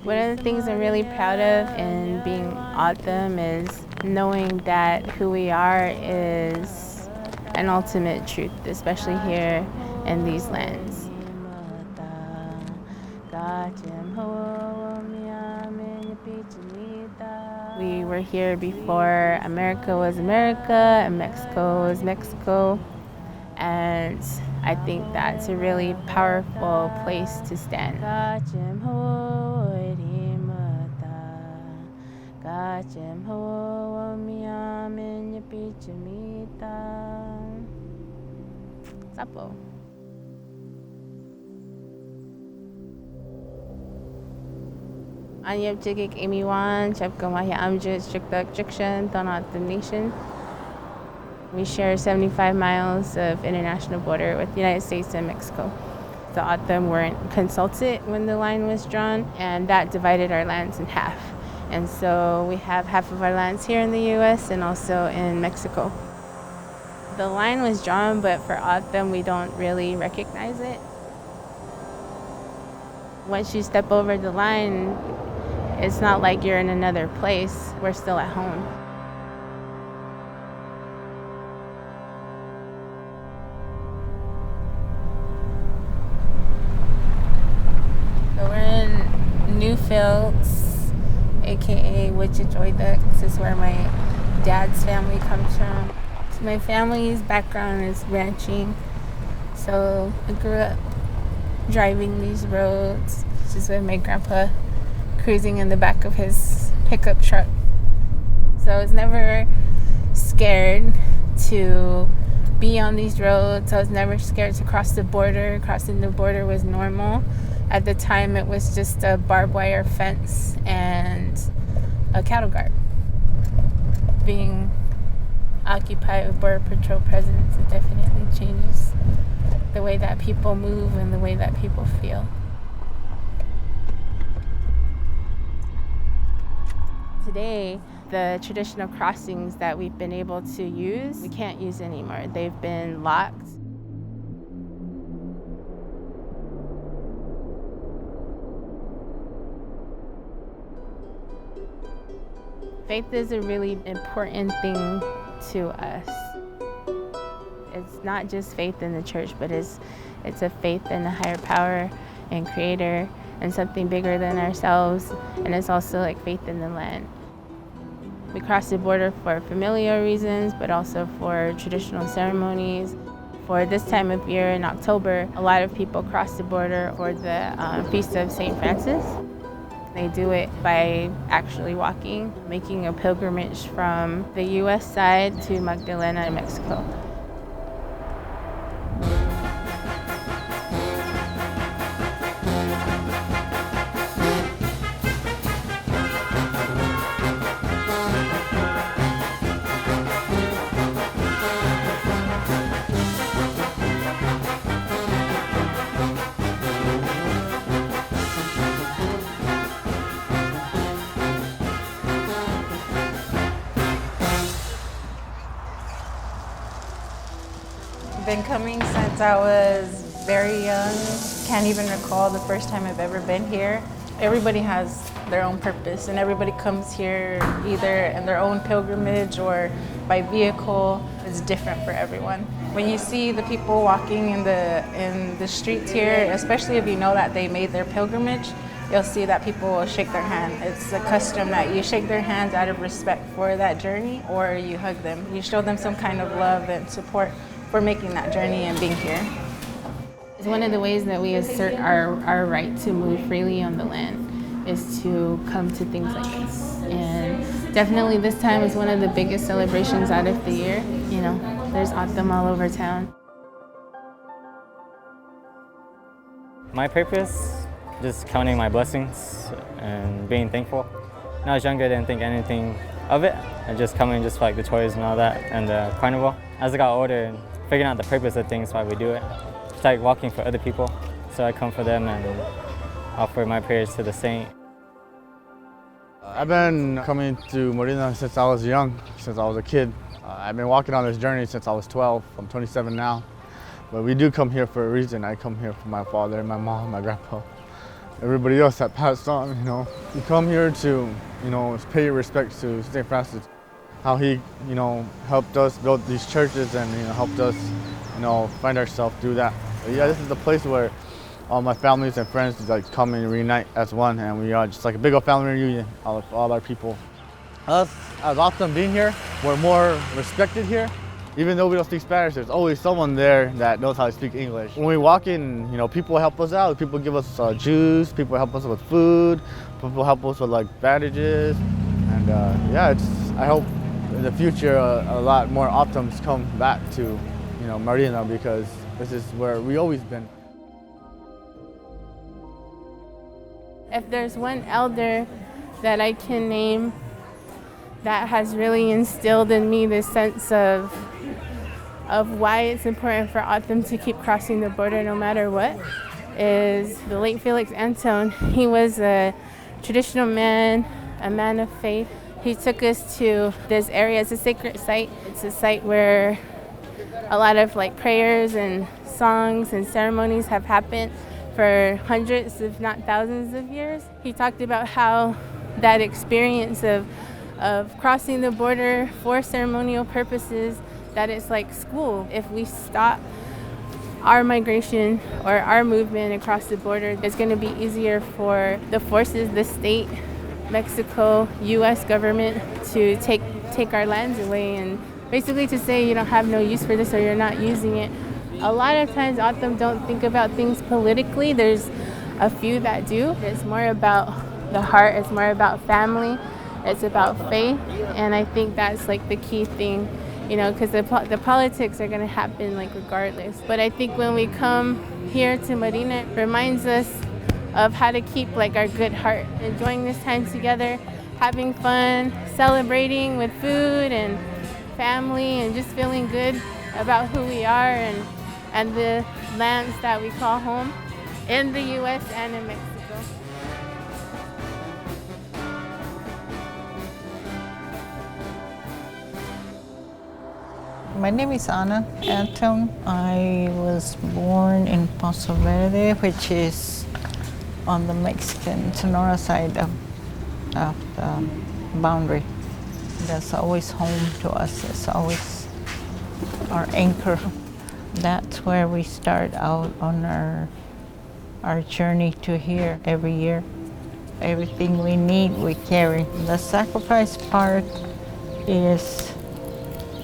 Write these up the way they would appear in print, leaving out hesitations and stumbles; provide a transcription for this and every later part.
One of the things I'm really proud of in being Autumn is knowing that who we are is an ultimate truth, especially here in these lands. We were here before America was America and Mexico was Mexico, and I think that's a really powerful place to stand. Sapo. Anyep jigik Amy Juan, Chepkamahya Amjit, Chukdak Jikshan, Donat the Nation. We share 75 miles of international border with the United States and Mexico. The Autumn weren't consulted when the line was drawn, and that divided our lands in half. And so we have half of our lands here in the U.S. and also in Mexico. The line was drawn, but for Autumn, we don't really recognize it. Once you step over the line, it's not like you're in another place. We're still at home. So we're in New Fields, aka Wichita. This is where my dad's family comes from. So my family's background is ranching. So I grew up driving these roads, just with my grandpa cruising in the back of his pickup truck. So I was never scared to be on these roads. I was never scared to cross the border. Crossing the border was normal. At the time, it was just a barbed wire fence and a cattle guard. Being occupied with Border Patrol presence, it definitely changes the way that people move and the way that people feel. Today, the traditional crossings that we've been able to use, we can't use anymore. They've been locked. Faith is a really important thing to us. It's not just faith in the church, but it's a faith in a higher power and creator and something bigger than ourselves. And it's also like faith in the land. We cross the border for familial reasons, but also for traditional ceremonies. For this time of year in October, a lot of people cross the border for the Feast of St. Francis. They do it by actually walking, making a pilgrimage from the U.S. side to Magdalena in Mexico. Been coming since I was very young. Can't even recall the first time I've ever been here. Everybody has their own purpose and everybody comes here either in their own pilgrimage or by vehicle. It's different for everyone. When you see the people walking in the streets here, especially if you know that they made their pilgrimage, you'll see that people will shake their hand. It's a custom that you shake their hands out of respect for that journey, or you hug them. You show them some kind of love and support for making that journey and being here. It's one of the ways that we assert our right to move freely on the land is to come to things like this. And definitely this time is one of the biggest celebrations out of the year. You know, there's Autumn all over town. My purpose, just counting my blessings and being thankful. When I was younger, I didn't think anything of it. I just coming just for like the toys and all that and the carnival. As I got older and figuring out the purpose of things, why we do it. It's like walking for other people, So I come for them and offer my prayers to the saint. I've been coming to Marina since I was young, since I was a kid. I've been walking on this journey since I was 12. I'm 27 now. But we do come here for a reason. I come here for my father, my mom, my grandpa, everybody else that passed on, you know. We come here to, you know, pay respects to St. Francis, how he, you know, helped us build these churches and, you know, helped us, you know, find ourselves through that. But yeah, this is the place where all my families and friends like come and reunite as one, and we are just like a big old family reunion, all our people. Us, as often being here, we're more respected here. Even though we don't speak Spanish, there's always someone there that knows how to speak English. When we walk in, you know, people help us out. People give us juice, people help us with food, people help us with like bandages. And yeah, I hope in the future a lot more Optums come back to, you know, Marina, because this is where we always been. If there's one elder that I can name that has really instilled in me this sense of why it's important for Autumn to keep crossing the border no matter what, is the late Felix Antone. He was a traditional man, a man of faith. He took us to this area. It's a sacred site. It's a site where a lot of like prayers and songs and ceremonies have happened for hundreds, if not thousands of years. He talked about how that experience of crossing the border for ceremonial purposes, that it's like school. If we stop our migration or our movement across the border, it's going to be easier for the forces, the state, Mexico, U.S. government to take our lands away and basically to say you don't have no use for this or you're not using it. A lot of times Autumn don't think about things politically. There's a few that do. It's more about the heart. It's more about family. It's about faith. And I think that's like the key thing, you know, because the politics are going to happen like regardless. But I think when we come here to Marina, it reminds us of how to keep like our good heart, enjoying this time together, having fun, celebrating with food and family, and just feeling good about who we are and the lands that we call home in the U.S. and in Mexico. My name is Ana Antone. I was born in Paso Verde, which is on the Mexican Sonora side of the boundary. That's always home to us. It's always our anchor. That's where we start out on our journey to here every year. Everything we need, we carry. The sacrifice part is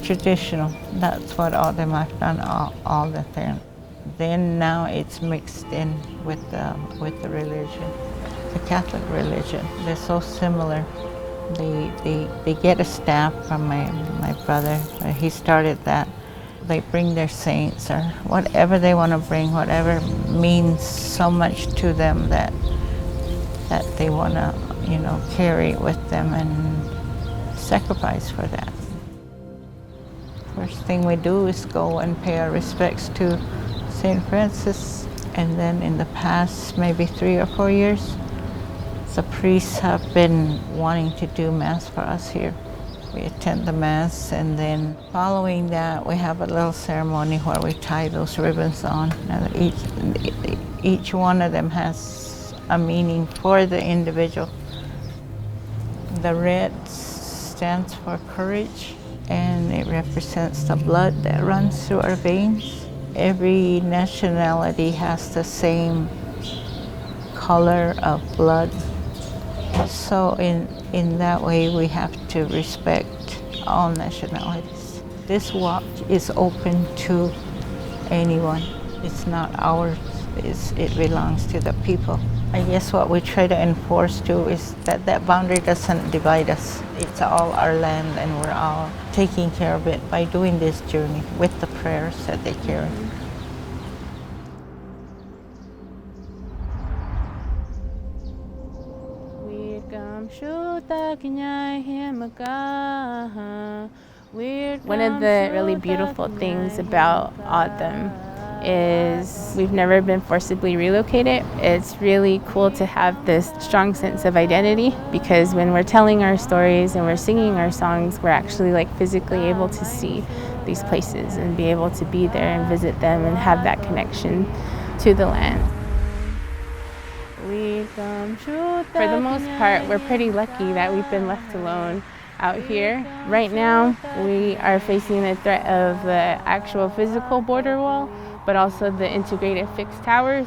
traditional. That's what all them have done all the time. Then now it's mixed in with the religion, the Catholic religion. They're so similar. They get a staff from my brother. He started that. They bring their saints or whatever they want to bring, whatever means so much to them that they want to, you know, carry with them and sacrifice for that. First thing we do is go and pay our respects to St. Francis, and then in the past maybe 3 or 4 years, the priests have been wanting to do Mass for us here. We attend the Mass, and then following that we have a little ceremony where we tie those ribbons on. And each one of them has a meaning for the individual. The red stands for courage, and it represents the blood that runs through our veins. Every nationality has the same color of blood. So in that way, we have to respect all nationalities. This walk is open to anyone. It's not ours, it belongs to the people. I guess what we try to enforce too is that boundary doesn't divide us. It's all our land, and we're all taking care of it by doing this journey with the prayers that they carry. One of the really beautiful things about autumn is we've never been forcibly relocated. It's really cool to have this strong sense of identity, because when we're telling our stories and we're singing our songs, we're actually like physically able to see these places and be able to be there and visit them and have that connection to the land. For the most part, we're pretty lucky that we've been left alone out here. Right now, we are facing the threat of the actual physical border wall, but also the integrated fixed towers.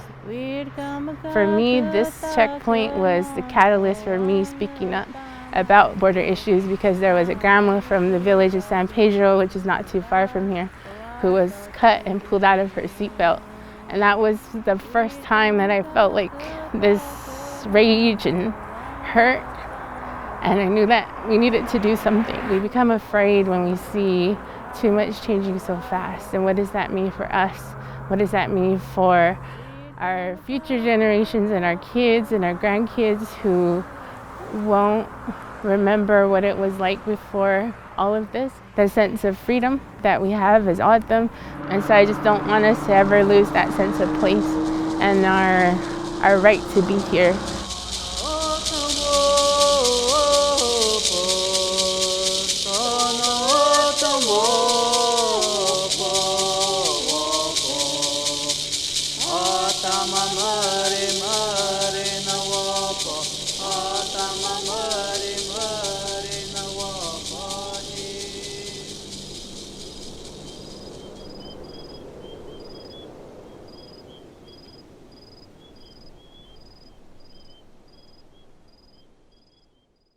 For me, this checkpoint was the catalyst for me speaking up about border issues, because there was a grandma from the village of San Pedro, which is not too far from here, who was cut and pulled out of her seatbelt. And that was the first time that I felt like this rage and hurt. And I knew that we needed to do something. We become afraid when we see too much changing so fast. And what does that mean for us? What does that mean for our future generations and our kids and our grandkids who won't remember what it was like before all of this? The sense of freedom that we have is awesome. And so I just don't want us to ever lose that sense of place and our right to be here.